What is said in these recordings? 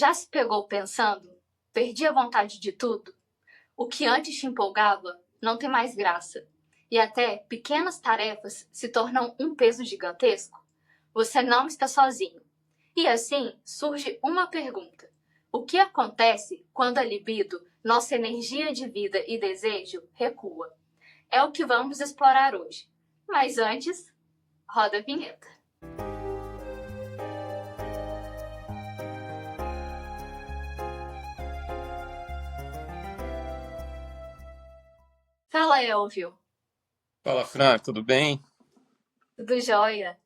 Já se pegou pensando? Perdi a vontade de tudo? O que antes te empolgava não tem mais graça. E até pequenas tarefas se tornam um peso gigantesco? Você não está sozinho. E assim surge uma pergunta: o que acontece quando a libido, nossa energia de vida e desejo, recua? É o que vamos explorar hoje. Mas antes, roda a vinheta. Fala, Elvio. Fala, Fran, tudo bem? Tudo jóia?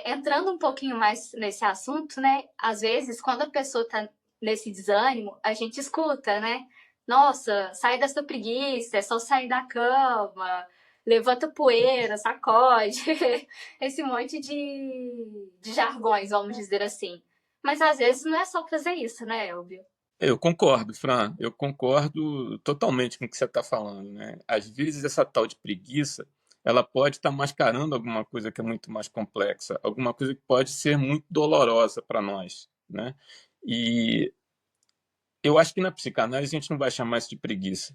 Entrando um pouquinho mais nesse assunto, né? Às vezes, quando a pessoa tá nesse desânimo, a gente escuta, né? Nossa, sai dessa preguiça, é só sair da cama, levanta poeira, sacode. Esse monte de jargões, vamos dizer assim. Mas às vezes não é só fazer isso, né, Elvio? Eu concordo, Fran, eu concordo totalmente com o que você está falando, né? Às vezes essa tal de preguiça, ela pode estar mascarando alguma coisa que é muito mais complexa, alguma coisa que pode ser muito dolorosa para nós, né? E eu acho que na psicanálise a gente não vai chamar isso de preguiça.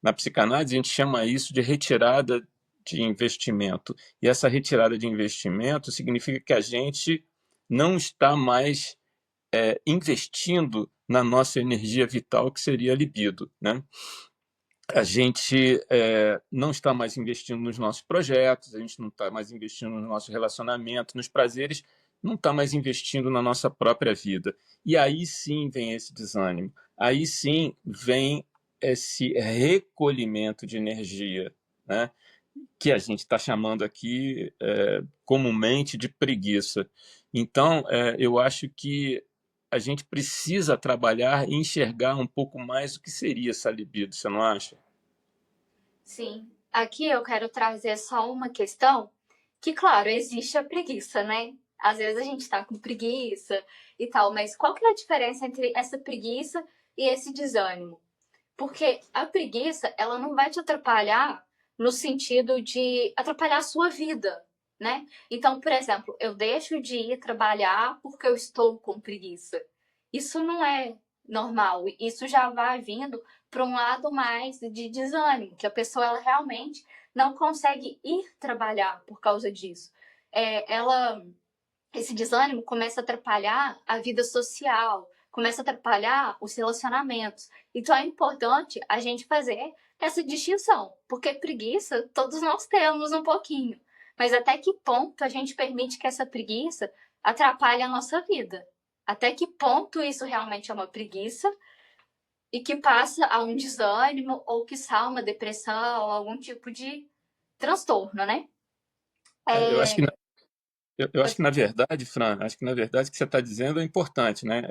Na psicanálise a gente chama isso de retirada de investimento. E essa retirada de investimento significa que a gente não está mais investindo na nossa energia vital, que seria a libido, né? A gente não está mais investindo nos nossos projetos, a gente não está mais investindo no nosso relacionamento, nos prazeres, não está mais investindo na nossa própria vida. E aí sim vem esse desânimo, aí sim vem esse recolhimento de energia, né? Que a gente está chamando aqui comumente de preguiça. Então, eu acho que a gente precisa trabalhar e enxergar um pouco mais o que seria essa libido, você não acha? Sim. Aqui eu quero trazer só uma questão que, claro, existe a preguiça, né? Às vezes a gente tá com preguiça e tal, mas qual que é a diferença entre essa preguiça e esse desânimo? Porque a preguiça, ela não vai te atrapalhar no sentido de atrapalhar a sua vida, né? Então, por exemplo, eu deixo de ir trabalhar porque eu estou com preguiça. Isso não é normal. Isso já vai vindo para um lado mais de desânimo, que a pessoa ela realmente não consegue ir trabalhar por causa disso. Ela esse desânimo começa a atrapalhar a vida social, começa a atrapalhar os relacionamentos. Então é importante a gente fazer essa distinção, porque preguiça todos nós temos um pouquinho, mas até que ponto a gente permite que essa preguiça atrapalhe a nossa vida? Até que ponto isso realmente é uma preguiça e que passa a um desânimo ou que uma depressão, algum tipo de transtorno, né? Eu acho que É, eu acho que na verdade, Fran, acho que na verdade o que você está dizendo é importante, né?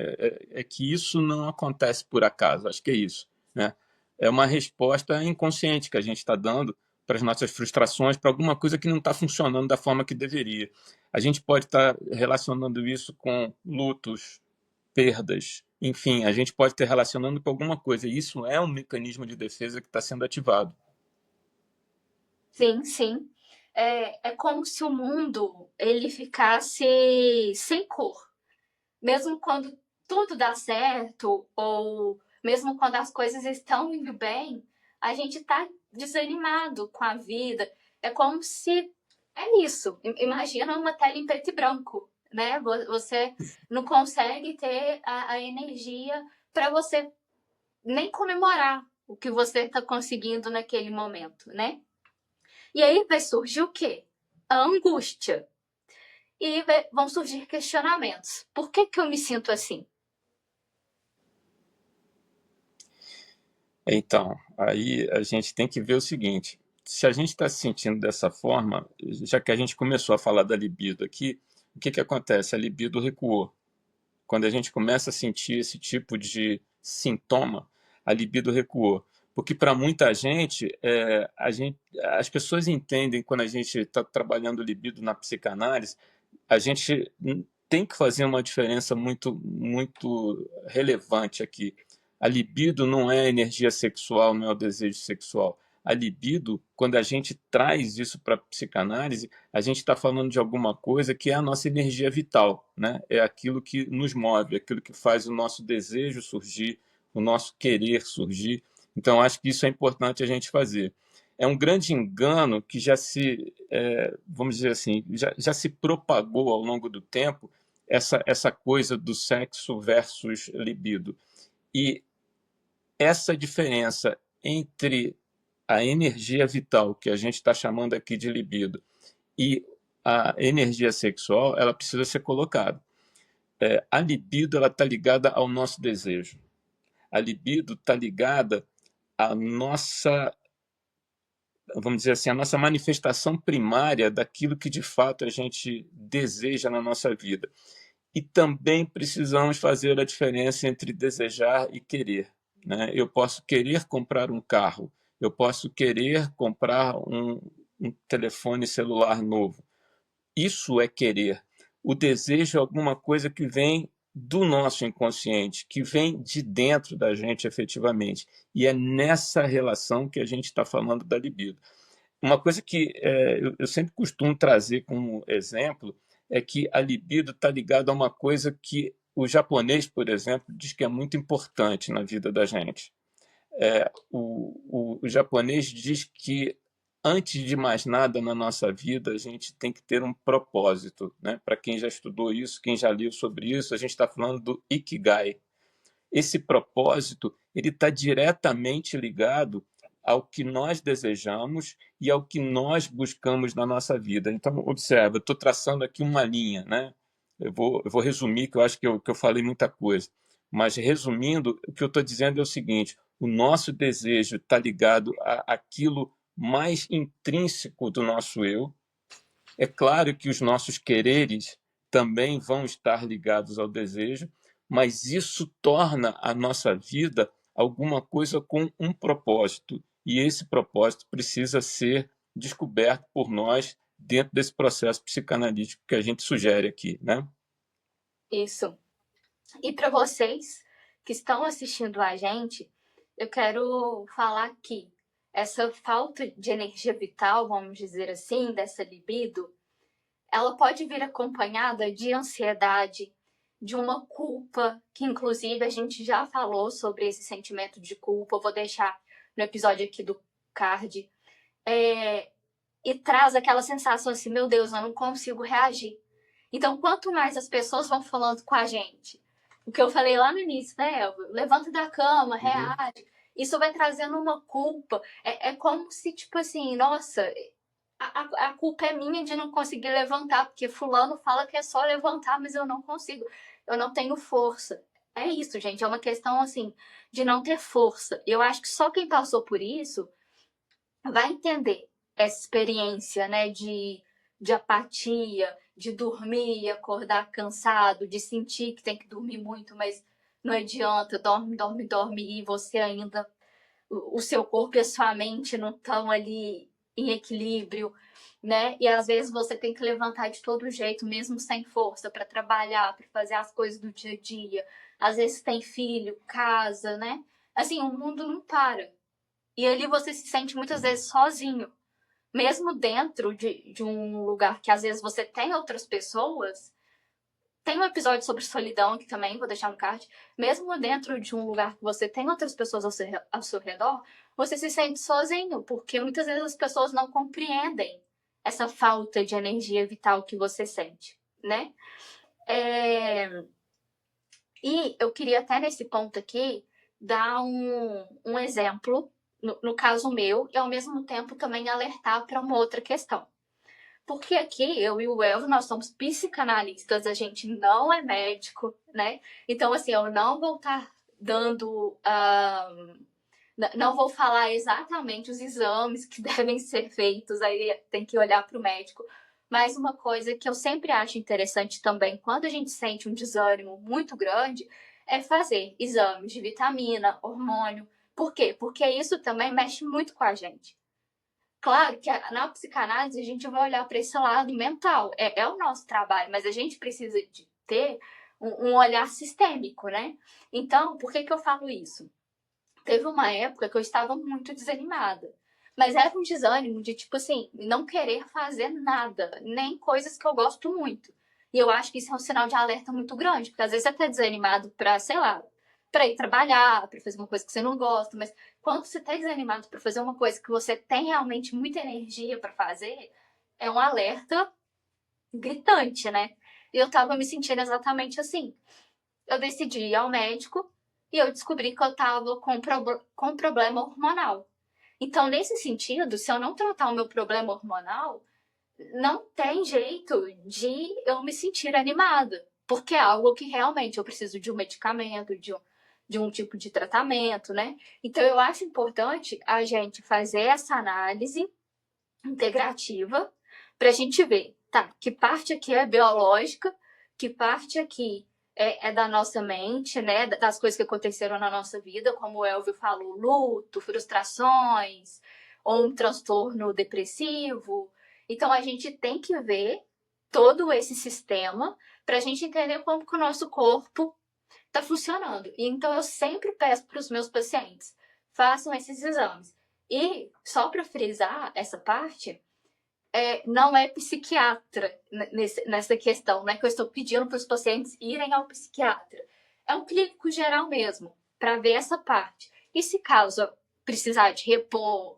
É que isso não acontece por acaso, acho que é isso, né? É uma resposta inconsciente que a gente está dando para as nossas frustrações, para alguma coisa que não está funcionando da forma que deveria. A gente pode estar relacionando isso com lutos, perdas, enfim, a gente pode estar relacionando com alguma coisa. E isso é um mecanismo de defesa que está sendo ativado. sim, sim. É como se o mundo ele ficasse sem cor. Mesmo quando tudo dá certo, ou mesmo quando as coisas estão indo bem, a gente está desanimado com a vida. É como se. É isso. Imagina uma tela em preto e branco, né? Você não consegue ter a energia para você nem comemorar o que você está conseguindo naquele momento, né? E aí vai surgir o quê? A angústia. E vão surgir questionamentos. Por que, que eu me sinto assim? Então, aí a gente tem que ver o seguinte: se a gente está se sentindo dessa forma, já que a gente começou a falar da libido aqui, o que acontece? A libido recuou. Quando a gente começa a sentir esse tipo de sintoma, a libido recuou. Porque para muita gente, as pessoas entendem quando a gente está trabalhando libido na psicanálise, a gente tem que fazer uma diferença muito relevante aqui. A libido não é energia sexual, não é o desejo sexual. A libido, quando a gente traz isso para a psicanálise, a gente está falando de alguma coisa que é a nossa energia vital, né? É aquilo que nos move, aquilo que faz o nosso desejo surgir, o nosso querer surgir. Então, acho que isso é importante a gente fazer. É um grande engano que vamos dizer assim, já se propagou ao longo do tempo essa coisa do sexo versus libido. E essa diferença entre a energia vital, que a gente está chamando aqui de libido, e a energia sexual, ela precisa ser colocada. A libido ela está ligada ao nosso desejo. A libido está ligada à nossa, vamos dizer assim, a nossa manifestação primária daquilo que de fato a gente deseja na nossa vida. E também precisamos fazer a diferença entre desejar e querer, né? Eu posso querer comprar um carro, eu posso querer comprar um telefone celular novo. Isso é querer. O desejo é alguma coisa que vem do nosso inconsciente, que vem de dentro da gente efetivamente. E é nessa relação que a gente está falando da libido. Uma coisa que eu sempre costumo trazer como exemplo é que a libido está ligada a uma coisa que o japonês, por exemplo, diz que é muito importante na vida da gente. O japonês diz que, antes de mais nada na nossa vida, a gente tem que ter um propósito. Né? Para quem já estudou isso, quem já leu sobre isso, a gente está falando do Ikigai. Esse propósito ele está diretamente ligado ao que nós desejamos e ao que nós buscamos na nossa vida. Então, observa, eu estou traçando aqui uma linha, né? Eu vou resumir, que eu acho que eu falei muita coisa. Mas, resumindo, o que eu estou dizendo é o seguinte: o nosso desejo está ligado àquilo mais intrínseco do nosso eu. É claro que os nossos quereres também vão estar ligados ao desejo, mas isso torna a nossa vida alguma coisa com um propósito. E esse propósito precisa ser descoberto por nós dentro desse processo psicanalítico que a gente sugere aqui, né? Isso. E para vocês que estão assistindo a gente, eu quero falar que essa falta de energia vital, vamos dizer assim, dessa libido, ela pode vir acompanhada de ansiedade, de uma culpa, que inclusive a gente já falou sobre esse sentimento de culpa, eu vou deixar no episódio aqui do card, e traz aquela sensação assim, meu Deus, eu não consigo reagir. Então, quanto mais as pessoas vão falando com a gente, o que eu falei lá no início, né, Elvio? Levanta da cama, reage. Isso vai trazendo uma culpa. É como se, tipo assim, nossa, a culpa é minha de não conseguir levantar, porque fulano fala que é só levantar, mas eu não consigo. Eu não tenho força. É isso, gente. É uma questão, assim, de não ter força. Eu acho que só quem passou por isso vai entender essa experiência, né, de apatia, de dormir e acordar cansado, de sentir que tem que dormir muito, mas não adianta, dorme, dorme, dorme, e você ainda, o seu corpo e a sua mente não estão ali em equilíbrio, né? E às vezes você tem que levantar de todo jeito, mesmo sem força, para trabalhar, para fazer as coisas do dia a dia. Às vezes tem filho, casa, né? Assim, o mundo não para. E ali você se sente muitas vezes sozinho. Mesmo dentro de um lugar que às vezes você tem outras pessoas. Tem um episódio sobre solidão aqui também, vou deixar no card. Mesmo dentro de um lugar que você tem outras pessoas ao seu redor, você se sente sozinho, porque muitas vezes as pessoas não compreendem essa falta de energia vital que você sente, né? E eu queria até nesse ponto aqui dar um exemplo, no caso meu, e ao mesmo tempo também alertar para uma outra questão. Porque aqui, eu e o Elvio, nós somos psicanalistas, a gente não é médico, né? Então, assim, eu não vou estar dando. Não vou falar exatamente os exames que devem ser feitos, aí tem que olhar para o médico. Mas uma coisa que eu sempre acho interessante também, quando a gente sente um desânimo muito grande, é fazer exames de vitamina, hormônio. Por quê? Porque isso também mexe muito com a gente. Claro que na psicanálise a gente vai olhar para esse lado mental, é o nosso trabalho, mas a gente precisa de ter um olhar sistêmico, né? Então, por que eu falo isso? Teve uma época que eu estava muito desanimada. Mas era um desânimo de, tipo assim, não querer fazer nada, nem coisas que eu gosto muito. E eu acho que isso é um sinal de alerta muito grande, porque às vezes você tá desanimado pra, sei lá, pra ir trabalhar, pra fazer uma coisa que você não gosta, mas quando você tá desanimado pra fazer uma coisa que você tem realmente muita energia pra fazer, é um alerta gritante, né? E eu tava me sentindo exatamente assim. Eu decidi ir ao médico e eu descobri que eu tava com problema hormonal. Então, nesse sentido, se eu não tratar o meu problema hormonal, não tem jeito de eu me sentir animada, porque é algo que realmente eu preciso de um medicamento, de um tipo de tratamento, né? Então, eu acho importante a gente fazer essa análise integrativa para a gente ver, tá, que parte aqui é biológica, que parte aqui é da nossa mente, né, das coisas que aconteceram na nossa vida, como o Elvio falou, luto, frustrações, ou um transtorno depressivo. Então, a gente tem que ver todo esse sistema para a gente entender como que o nosso corpo está funcionando. E então, eu sempre peço para os meus pacientes, façam esses exames. E, só para frisar essa parte, não é psiquiatra nessa questão, não é que eu estou pedindo para os pacientes irem ao psiquiatra. É um clínico geral mesmo, para ver essa parte. E se caso precisar de repor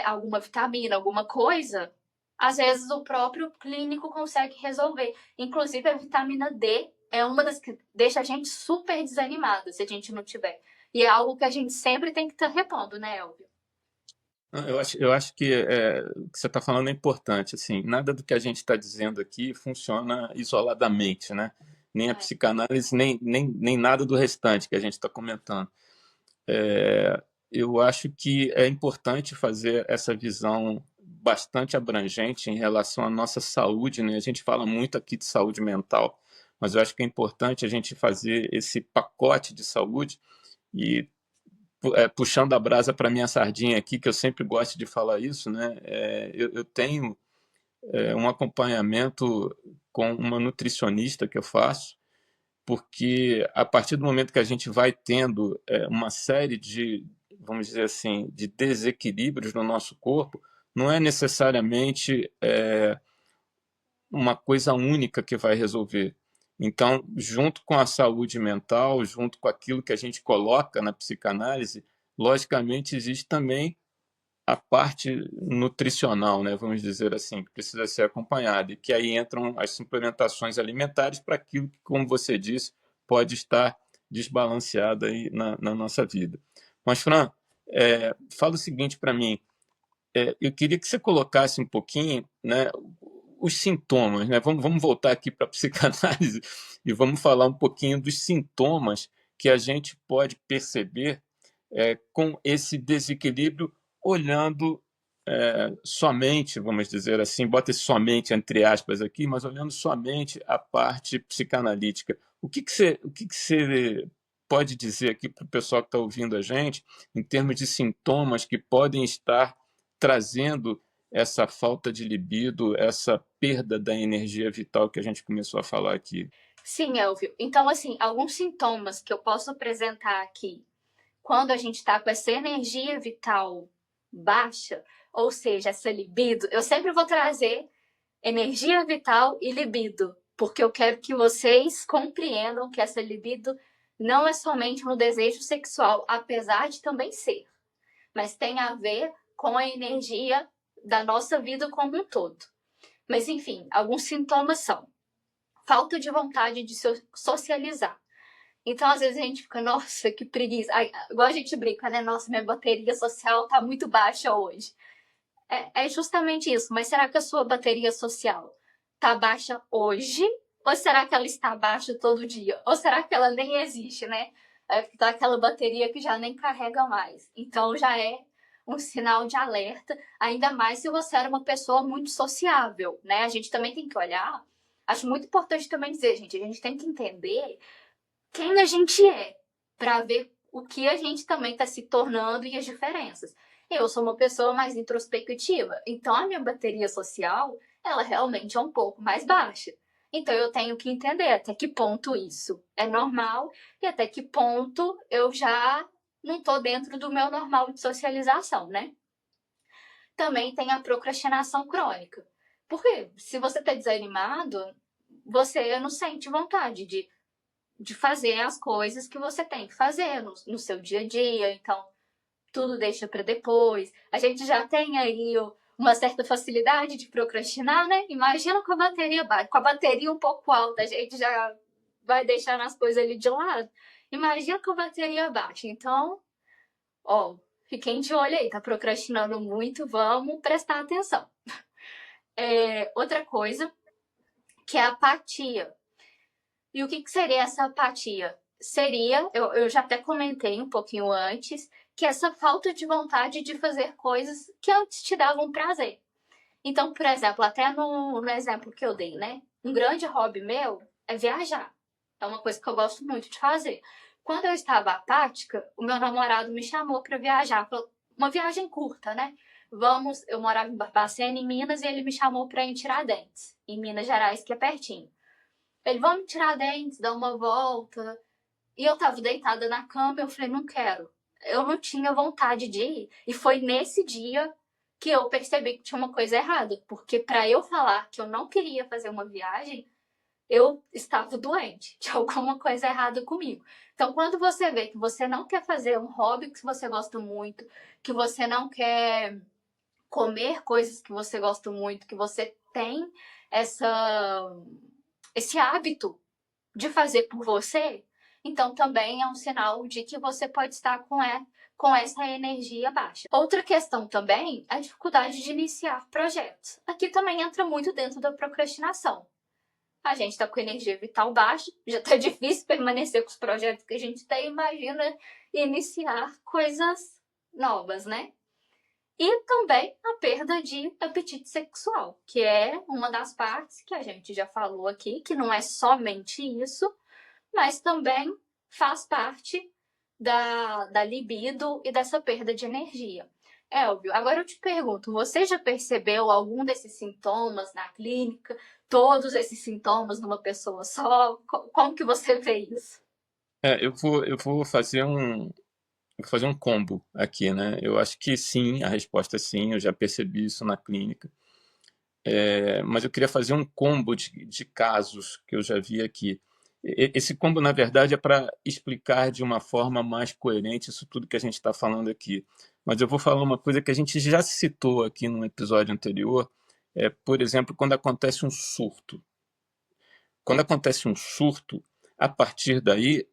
alguma vitamina, alguma coisa, às vezes o próprio clínico consegue resolver. Inclusive, a vitamina D é uma das que deixa a gente super desanimada se a gente não tiver. E é algo que a gente sempre tem que estar repondo, né, Elvio? Eu acho que o que você está falando é importante. Assim, nada do que a gente está dizendo aqui funciona isoladamente, né? Nem a É. psicanálise, nem nada do restante que a gente está comentando. É, eu acho que é importante fazer essa visão bastante abrangente em relação à nossa saúde, né? A gente fala muito aqui de saúde mental, mas eu acho que é importante a gente fazer esse pacote de saúde e puxando a brasa para minha sardinha aqui, que eu sempre gosto de falar isso, né? Eu tenho um acompanhamento com uma nutricionista que eu faço, porque a partir do momento que a gente vai tendo uma série de, vamos dizer assim, de desequilíbrios no nosso corpo, não é necessariamente uma coisa única que vai resolver. Então, junto com a saúde mental, junto com aquilo que a gente coloca na psicanálise, logicamente existe também a parte nutricional, né, vamos dizer assim, que precisa ser acompanhada, e que aí entram as suplementações alimentares para aquilo que, como você disse, pode estar desbalanceado aí na nossa vida. Mas, Fran, fala o seguinte para mim, eu queria que você colocasse um pouquinho, né, os sintomas, né? Vamos voltar aqui para a psicanálise e vamos falar um pouquinho dos sintomas que a gente pode perceber com esse desequilíbrio, olhando somente, vamos dizer assim, bota esse somente entre aspas aqui, mas olhando somente a parte psicanalítica. O que você pode dizer aqui para o pessoal que está ouvindo a gente, em termos de sintomas que podem estar trazendo essa falta de libido, essa perda da energia vital que a gente começou a falar aqui? Sim, Elvio. Então, assim, alguns sintomas que eu posso apresentar aqui quando a gente está com essa energia vital baixa, ou seja, essa libido, eu sempre vou trazer energia vital e libido, porque eu quero que vocês compreendam que essa libido não é somente no desejo sexual, apesar de também ser, mas tem a ver com a energia da nossa vida como um todo. Mas enfim, alguns sintomas são falta de vontade de socializar. Então, às vezes a gente fica, nossa, que preguiça. Ai, igual a gente brinca, né? Nossa, minha bateria social tá muito baixa hoje. É justamente isso. Mas será que a sua bateria social tá baixa hoje? Ou será que ela está baixa todo dia? Ou será que ela nem existe, né? Tá aquela bateria que já nem carrega mais. Então, já é um sinal de alerta. Ainda mais se você era uma pessoa muito sociável, né? A gente também tem que olhar. Acho muito importante também dizer, gente, a gente tem que entender quem a gente é, para ver o que a gente também está se tornando e as diferenças. Eu sou uma pessoa mais introspectiva, então a minha bateria social, ela realmente é um pouco mais baixa. Então eu tenho que entender até que ponto isso é normal e até que ponto eu já não estou dentro do meu normal de socialização, né? também tem a procrastinação crônica. Porque se você está desanimado, você não sente vontade de fazer as coisas que você tem que fazer no seu dia a dia. Então, tudo deixa para depois. A gente já tem aí uma certa facilidade de procrastinar, né? Imagina com a bateria baixa, com a bateria um pouco alta, a gente já vai deixando as coisas ali de lado. Imagina com a bateria baixa. Então, ó, fiquem de olho aí, tá procrastinando muito, vamos prestar atenção. Outra coisa, que é a apatia. E o que seria essa apatia? Seria, eu já até comentei um pouquinho antes, que essa falta de vontade de fazer coisas que antes te davam prazer. Então, por exemplo, até no exemplo que eu dei, né? Um grande hobby meu é viajar. É uma coisa que eu gosto muito de fazer. Quando eu estava apática, o meu namorado me chamou para viajar. Uma viagem curta, né? Eu morava em Barbacena, em Minas, e ele me chamou para ir em Tiradentes, em Minas Gerais, que é pertinho. Ele, vamos em Tiradentes, dar uma volta. E eu tava deitada na cama, eu falei, não quero. Eu não tinha vontade de ir. E foi nesse dia que eu percebi que tinha uma coisa errada. Porque para eu falar que eu não queria fazer uma viagem, eu estava doente. Tinha alguma coisa errada comigo. Então, quando você vê que você não quer fazer um hobby que você gosta muito, que você não quer comer coisas que você gosta muito, que você tem esse hábito de fazer por você, então também é um sinal de que você pode estar com essa energia baixa. Outra questão também é a dificuldade de iniciar projetos. Aqui também entra muito dentro da procrastinação. A gente está com energia vital baixa, já está difícil permanecer com os projetos que a gente tem, imagina iniciar coisas novas, né? E também a perda de apetite sexual, que é uma das partes que a gente já falou aqui, que não é somente isso, mas também faz parte da libido e dessa perda de energia. Elvio, agora eu te pergunto, você já percebeu algum desses sintomas na clínica? Todos esses sintomas numa pessoa só? Como que você vê isso? Eu vou fazer um combo aqui, né? Eu acho que sim, a resposta é sim, eu já percebi isso na clínica. Mas eu queria fazer um combo de casos que eu já vi aqui. Esse combo, na verdade, é para explicar de uma forma mais coerente isso tudo que a gente está falando aqui. Mas eu vou falar uma coisa que a gente já citou aqui no episódio anterior, por exemplo, quando acontece um surto. Quando acontece um surto, a partir daí,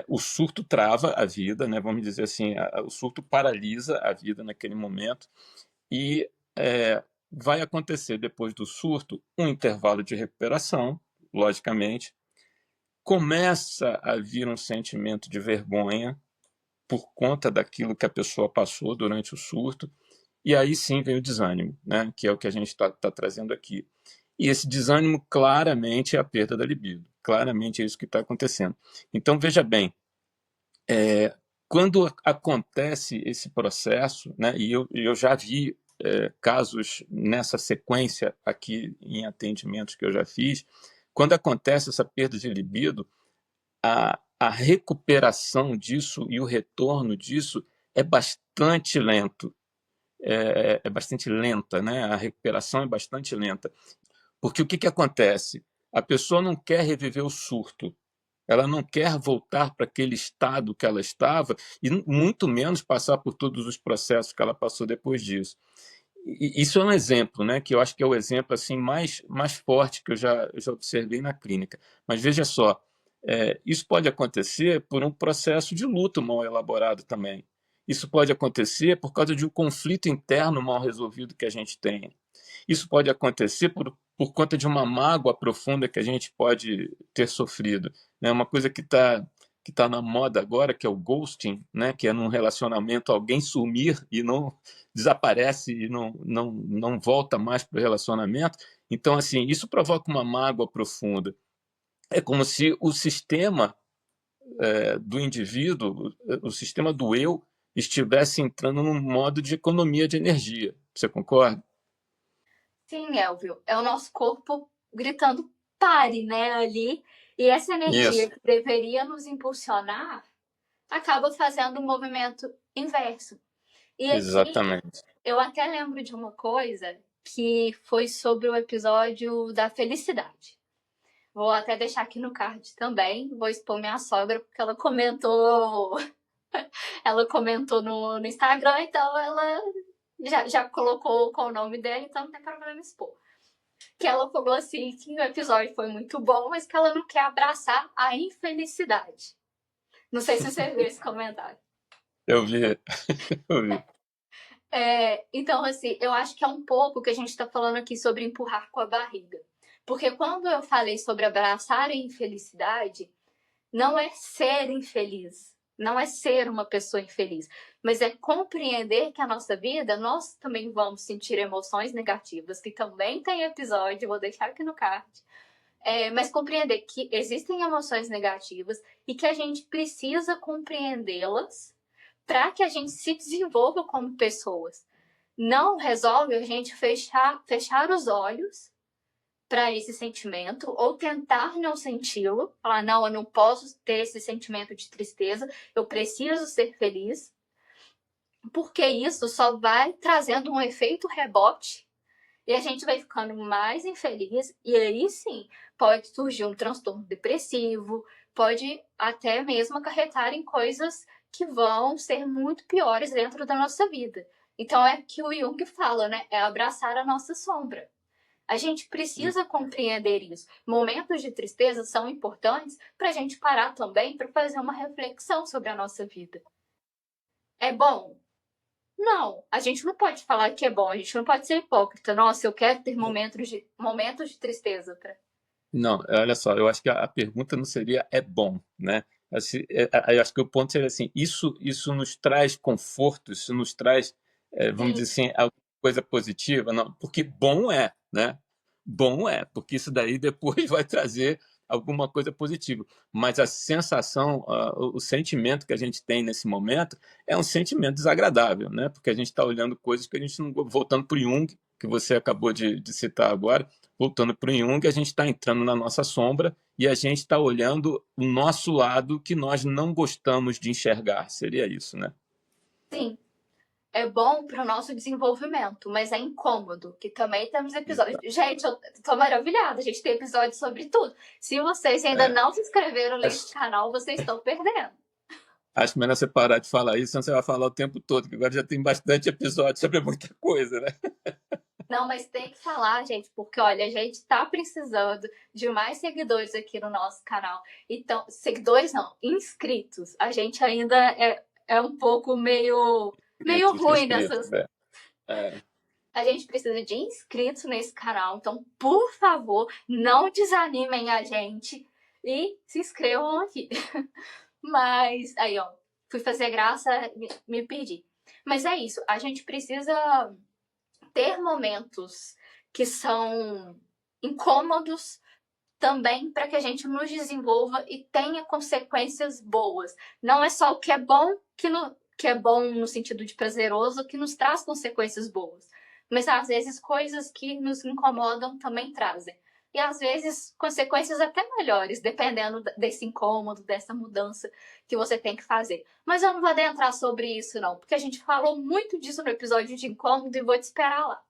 o surto trava a vida, né? Vamos dizer assim, o surto paralisa a vida naquele momento e vai acontecer depois do surto um intervalo de recuperação, logicamente. Começa a vir um sentimento de vergonha por conta daquilo que a pessoa passou durante o surto, e aí sim vem o desânimo, né? Que é o que a gente está trazendo aqui. E esse desânimo claramente é a perda da libido, claramente é isso que está acontecendo. Então, veja bem, quando acontece esse processo, né, e eu já vi casos nessa sequência aqui em atendimentos que eu já fiz, quando acontece essa perda de libido, a recuperação disso e o retorno disso é bastante lento, é bastante lenta, né? A recuperação é bastante lenta. Porque o que acontece? A pessoa não quer reviver o surto, ela não quer voltar para aquele estado que ela estava e muito menos passar por todos os processos que ela passou depois disso. E isso é um exemplo, né, que eu acho que é o exemplo assim mais forte que eu já observei na clínica. Mas veja só, isso pode acontecer por um processo de luto mal elaborado também. Isso pode acontecer por causa de um conflito interno mal resolvido que a gente tem. Isso pode acontecer por conta de uma mágoa profunda que a gente pode ter sofrido, né? Uma coisa que tá na moda agora, que é o ghosting, né? Que é num relacionamento alguém sumir e não desaparece e não volta mais para o relacionamento. Então, assim, isso provoca uma mágoa profunda. É como se o sistema do indivíduo, o sistema do eu, estivesse entrando num modo de economia de energia. Você concorda? Sim, Elvio, é o nosso corpo gritando pare, né, ali. E essa energia Isso. que deveria nos impulsionar acaba fazendo um movimento inverso. E aqui Exatamente. eu até lembro de uma coisa que foi sobre o episódio da felicidade. Vou até deixar aqui no card também. Vou expor minha sogra, porque ela comentou no Instagram, então ela já colocou com o nome dela, então não tem problema expor. Que ela falou assim que o episódio foi muito bom, mas que ela não quer abraçar a infelicidade. Não sei se você viu esse comentário. Eu vi, eu vi. Então, assim, eu acho que é um pouco o que a gente está falando aqui sobre empurrar com a barriga. Porque quando eu falei sobre abraçar a infelicidade, não é ser infeliz, não é ser uma pessoa infeliz, mas é compreender que a nossa vida, nós também vamos sentir emoções negativas, que também tem episódio, vou deixar aqui no card. Mas compreender que existem emoções negativas e que a gente precisa compreendê-las para que a gente se desenvolva como pessoas. Não resolve a gente fechar os olhos para esse sentimento ou tentar não senti-lo, falar não, eu não posso ter esse sentimento de tristeza, eu preciso ser feliz, porque isso só vai trazendo um efeito rebote e a gente vai ficando mais infeliz e aí sim pode surgir um transtorno depressivo, pode até mesmo acarretar em coisas que vão ser muito piores dentro da nossa vida. Então é que o Jung fala, né? É abraçar a nossa sombra. A gente precisa compreender isso. Momentos de tristeza são importantes para a gente parar também para fazer uma reflexão sobre a nossa vida. É bom? Não, a gente não pode falar que é bom, a gente não pode ser hipócrita. Nossa, eu quero ter momentos de tristeza. Não, olha só, eu acho que a pergunta não seria é bom, né? Assim, eu acho que o ponto seria assim, isso nos traz conforto, isso nos traz, vamos Sim, dizer assim, alguma coisa positiva? Não, porque bom é, né? Bom é, porque isso daí depois vai trazer alguma coisa positiva. Mas a sensação, o sentimento que a gente tem nesse momento é um sentimento desagradável, né? Porque a gente está olhando coisas que a gente não. Voltando para o Jung, que você acabou de citar agora, voltando para o Jung, a gente está entrando na nossa sombra e a gente está olhando o nosso lado que nós não gostamos de enxergar. Seria isso, né? sim. É bom para o nosso desenvolvimento, mas é incômodo, que também temos episódios. Gente, eu tô maravilhada, a gente tem episódios sobre tudo. Se vocês ainda É, não se inscreveram nesse acho, canal, vocês estão perdendo. acho melhor você parar de falar isso, senão você vai falar o tempo todo, que agora já tem bastante episódio sobre muita coisa, né? Não, mas tem que falar, gente, porque olha, a gente tá precisando de mais seguidores aqui no nosso canal. Então, seguidores não, inscritos. A gente ainda é um pouco meio Inscritos, ruim inscritos, nessas. é. É. A gente precisa de inscritos nesse canal. Então, por favor, não desanimem a gente e se inscrevam aqui. Mas, aí, ó, fui fazer graça, me perdi. Mas é isso, a gente precisa ter momentos que são incômodos também para que a gente nos desenvolva e tenha consequências boas. Não é só o que é bom que é bom no sentido de prazeroso que nos traz consequências boas, mas às vezes coisas que nos incomodam também trazem. E às vezes consequências até melhores, dependendo desse incômodo, dessa mudança que você tem que fazer. Mas eu não vou adentrar sobre isso, não, porque a gente falou muito disso no episódio de incômodo e vou te esperar lá.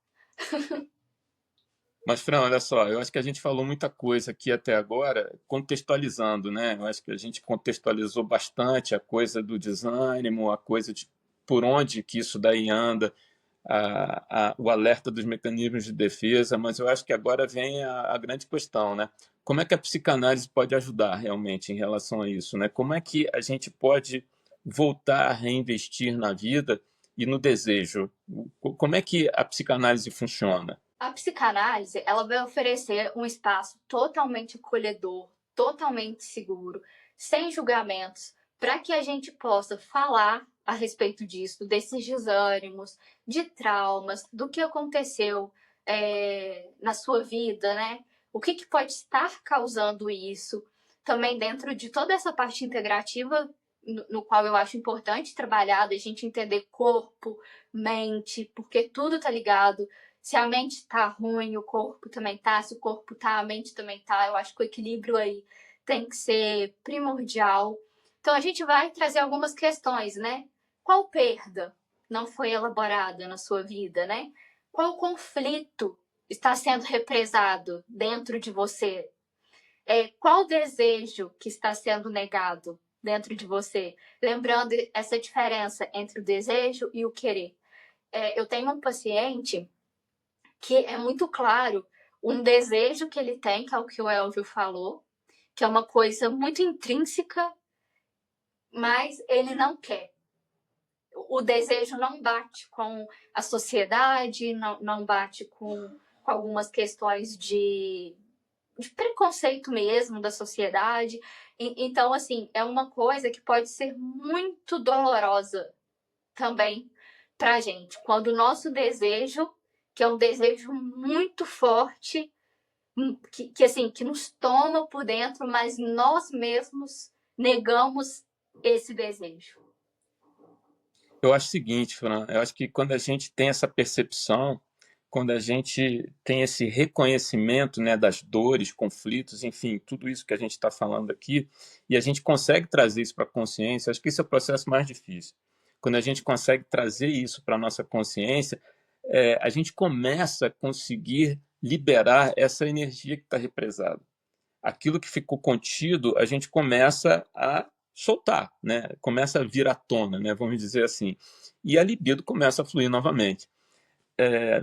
Mas, Fran, olha só, eu acho que a gente falou muita coisa aqui até agora, contextualizando, né? Eu acho que a gente contextualizou bastante a coisa do desânimo, a coisa de por onde que isso daí anda, o alerta dos mecanismos de defesa, mas eu acho que agora vem a grande questão, né? Como é que a psicanálise pode ajudar realmente em relação a isso, né? Como é que a gente pode voltar a reinvestir na vida e no desejo? Como é que a psicanálise funciona? A psicanálise, ela vai oferecer um espaço totalmente acolhedor, totalmente seguro, sem julgamentos, para que a gente possa falar a respeito disso, desses desânimos, de traumas, do que aconteceu na sua vida, né? O que pode estar causando isso? Também dentro de toda essa parte integrativa, no qual eu acho importante trabalhar, da gente entender corpo, mente, porque tudo tá ligado. Se a mente tá ruim, o corpo também tá. Se o corpo tá, a mente também tá. Eu acho que o equilíbrio aí tem que ser primordial. Então a gente vai trazer algumas questões, né? Qual perda não foi elaborada na sua vida, né? Qual conflito está sendo represado dentro de você? Qual desejo que está sendo negado dentro de você? Lembrando essa diferença entre o desejo e o querer. Eu tenho um paciente que é muito claro um desejo que ele tem, que é o que o Elvio falou, que é uma coisa muito intrínseca, mas ele não quer. O desejo não bate com a sociedade, não bate com algumas questões de preconceito mesmo da sociedade. Então, assim, é uma coisa que pode ser muito dolorosa também pra gente. Quando o nosso desejo, que é um desejo muito forte, assim, que nos toma por dentro, mas nós mesmos negamos esse desejo. Eu acho o seguinte, Fran, eu acho que quando a gente tem essa percepção, quando a gente tem esse reconhecimento, né, das dores, conflitos, enfim, tudo isso que a gente está falando aqui, e a gente consegue trazer isso para a consciência, acho que esse é o processo mais difícil. Quando a gente consegue trazer isso para a nossa consciência, a gente começa a conseguir liberar essa energia que está represada. Aquilo que ficou contido, a gente começa a soltar, né? Começa a vir à tona, né? Vamos dizer assim. E a libido começa a fluir novamente.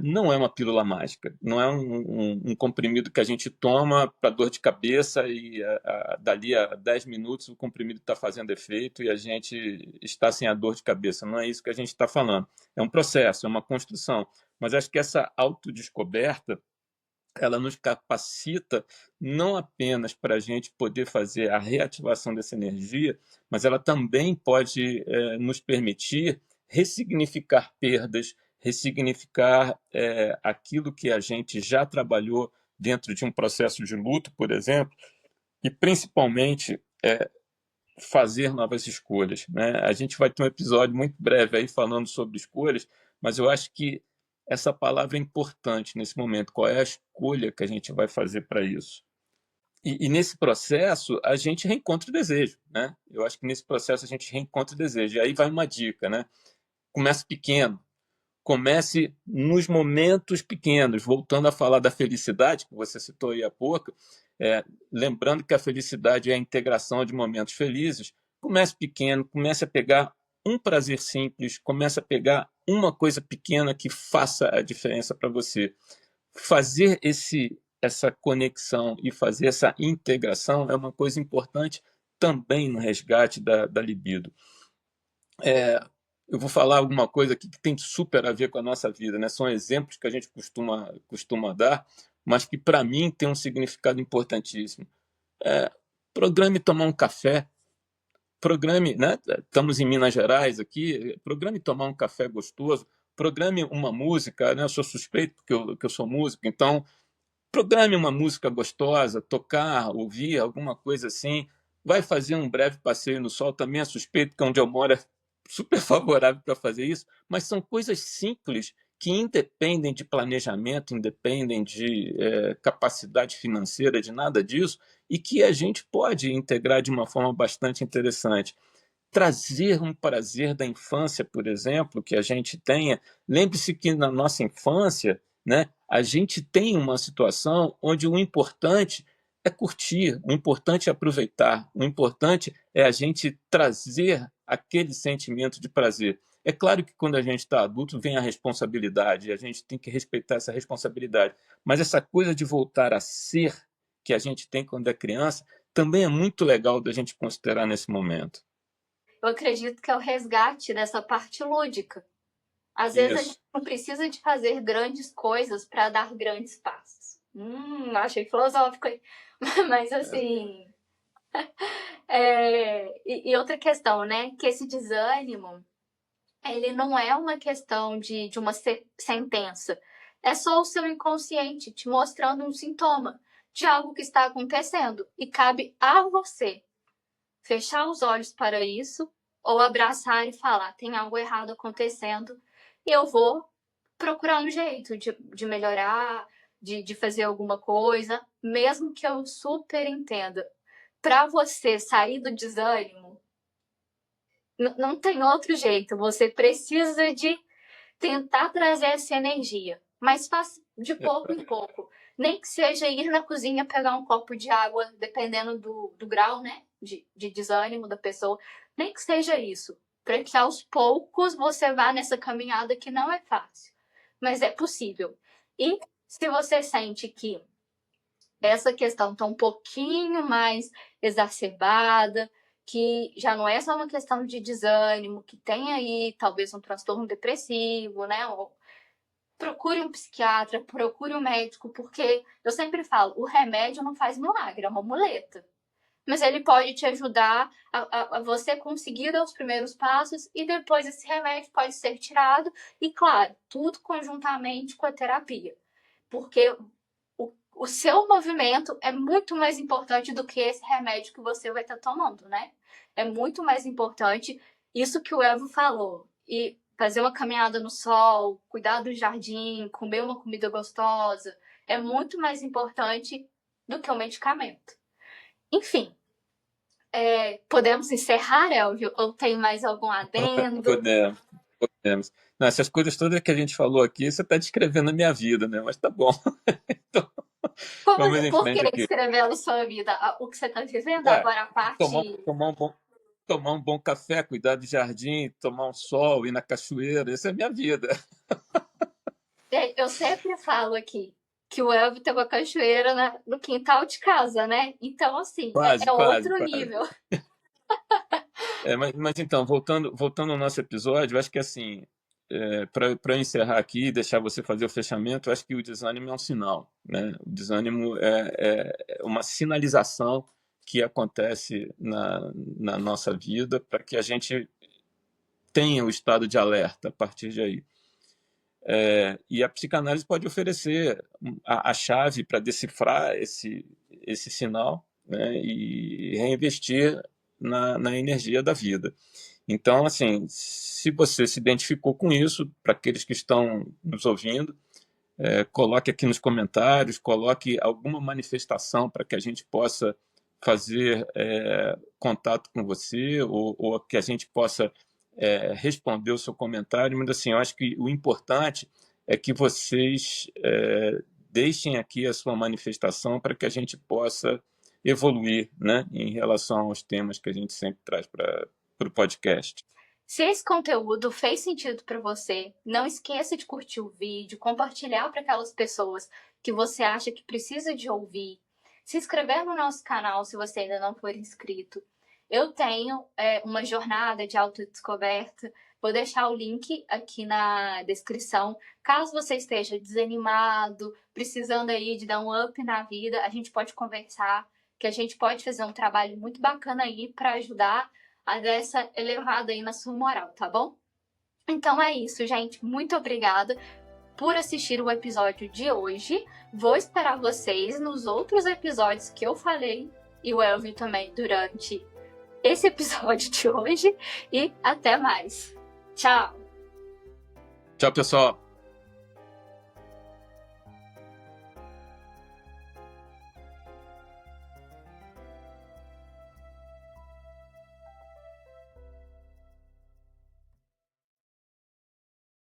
Não é uma pílula mágica, não é um comprimido que a gente toma para dor de cabeça e dali a 10 minutos o comprimido está fazendo efeito e a gente está sem a dor de cabeça. Não é isso que a gente está falando. É um processo, é uma construção. Mas acho que essa autodescoberta ela nos capacita não apenas para a gente poder fazer a reativação dessa energia, mas ela também pode nos permitir ressignificar perdas, ressignificar aquilo que a gente já trabalhou dentro de um processo de luto, por exemplo, e principalmente fazer novas escolhas, né? A gente vai ter um episódio muito breve aí falando sobre escolhas, mas eu acho que essa palavra é importante nesse momento. Qual é a escolha que a gente vai fazer para isso? E nesse processo a gente reencontra o desejo, né? Eu acho que nesse processo a gente reencontra o desejo. E aí vai uma dica, né? Comece pequeno. Comece nos momentos pequenos, voltando a falar da felicidade, que você citou aí há pouco, lembrando que a felicidade é a integração de momentos felizes. Comece pequeno, comece a pegar um prazer simples, comece a pegar uma coisa pequena que faça a diferença para você. Fazer essa conexão e fazer essa integração é uma coisa importante também no resgate da libido. Eu vou falar alguma coisa aqui que tem super a ver com a nossa vida, né? São exemplos que a gente costuma dar, mas que para mim tem um significado importantíssimo. É, programe tomar um café, programe, né? Estamos em Minas Gerais aqui, programe tomar um café gostoso, programe uma música, né? Eu sou suspeito porque eu sou músico, então programe uma música gostosa, tocar, ouvir alguma coisa assim. Vai fazer um breve passeio no sol, também é suspeito que onde eu moro é super favorável para fazer isso, mas são coisas simples que independem de planejamento, independem de capacidade financeira, de nada disso, e que a gente pode integrar de uma forma bastante interessante. Trazer um prazer da infância, por exemplo, que a gente tenha. Lembre-se que na nossa infância, né, a gente tem uma situação onde o importante é curtir, o importante é aproveitar, o importante é a gente trazer aquele sentimento de prazer. É claro que quando a gente está adulto vem a responsabilidade, e a gente tem que respeitar essa responsabilidade, mas essa coisa de voltar a ser que a gente tem quando é criança também é muito legal da gente considerar nesse momento. Eu acredito que é o resgate dessa parte lúdica. Às vezes a gente Isso. não precisa de fazer grandes coisas para dar grandes passos. Achei filosófico aí. Mas assim. E outra questão, né? Que esse desânimo, ele não é uma questão de uma sentença. É só o seu inconsciente te mostrando um sintoma de algo que está acontecendo. E cabe a você fechar os olhos para isso ou abraçar e falar: tem algo errado acontecendo e eu vou procurar um jeito de melhorar, de fazer alguma coisa, mesmo que eu super entenda. Para você sair do desânimo, Não tem outro jeito. Você precisa de tentar trazer essa energia. Mas faça de pouco em pouco. Nem que seja ir na cozinha pegar um copo de água, dependendo do grau, né? De desânimo da pessoa. Nem que seja isso. Para que aos poucos você vá nessa caminhada que não é fácil. Mas é possível. E se você sente que essa questão está um pouquinho mais exacerbada, que já não é só uma questão de desânimo, que tem aí talvez um transtorno depressivo, né? Ou procure um psiquiatra, procure um médico, porque eu sempre falo, o remédio não faz milagre, é uma muleta. Mas ele pode te ajudar a você conseguir dar os primeiros passos e depois esse remédio pode ser tirado e, claro, tudo conjuntamente com a terapia. Porque o seu movimento é muito mais importante do que esse remédio que você vai estar tomando, né? É muito mais importante isso que o Evo falou. E fazer uma caminhada no sol, cuidar do jardim, comer uma comida gostosa, é muito mais importante do que o medicamento. Enfim, podemos encerrar, Elvio? Ou tem mais algum adendo? Podemos. Não, essas coisas todas que a gente falou aqui, você está descrevendo a minha vida, né? Mas tá bom. Então, vamos em Por que frente aqui. escrevendo sua vida? O que você está vivendo Ué, agora, a tomar, parte... tomar um bom café, cuidar do jardim, tomar um sol, ir na cachoeira, essa é a minha vida. Eu sempre falo aqui que o Elvio tem uma cachoeira no quintal de casa, né? Então, assim, Quase, é quase, outro quase. nível. Mas então, voltando ao nosso episódio, eu acho que assim, para encerrar aqui e deixar você fazer o fechamento, eu acho que o desânimo é um sinal, né? O desânimo é uma sinalização que acontece na nossa vida para que a gente tenha o estado de alerta a partir de aí. E a psicanálise pode oferecer a chave para decifrar esse sinal, né, e reinvestir na energia da vida. Então, assim, se você se identificou com isso, para aqueles que estão nos ouvindo, coloque aqui nos comentários, coloque alguma manifestação para que a gente possa fazer contato com você ou que a gente possa responder o seu comentário. Mas, assim, eu acho que o importante é que vocês deixem aqui a sua manifestação para que a gente possa evoluir, né, em relação aos temas que a gente sempre traz para o podcast. Se esse conteúdo fez sentido para você, não esqueça de curtir o vídeo, compartilhar para aquelas pessoas que você acha que precisa de ouvir, se inscrever no nosso canal se você ainda não for inscrito. Eu tenho uma jornada de autodescoberta, vou deixar o link aqui na descrição. Caso você esteja desanimado, precisando aí de dar um up na vida, a gente pode conversar, que a gente pode fazer um trabalho muito bacana aí para ajudar a dar essa elevada aí na sua moral, tá bom? Então é isso, gente. Muito obrigada por assistir o episódio de hoje. Vou esperar vocês nos outros episódios que eu falei e o Elvio também durante esse episódio de hoje. E até mais. Tchau! Tchau, pessoal!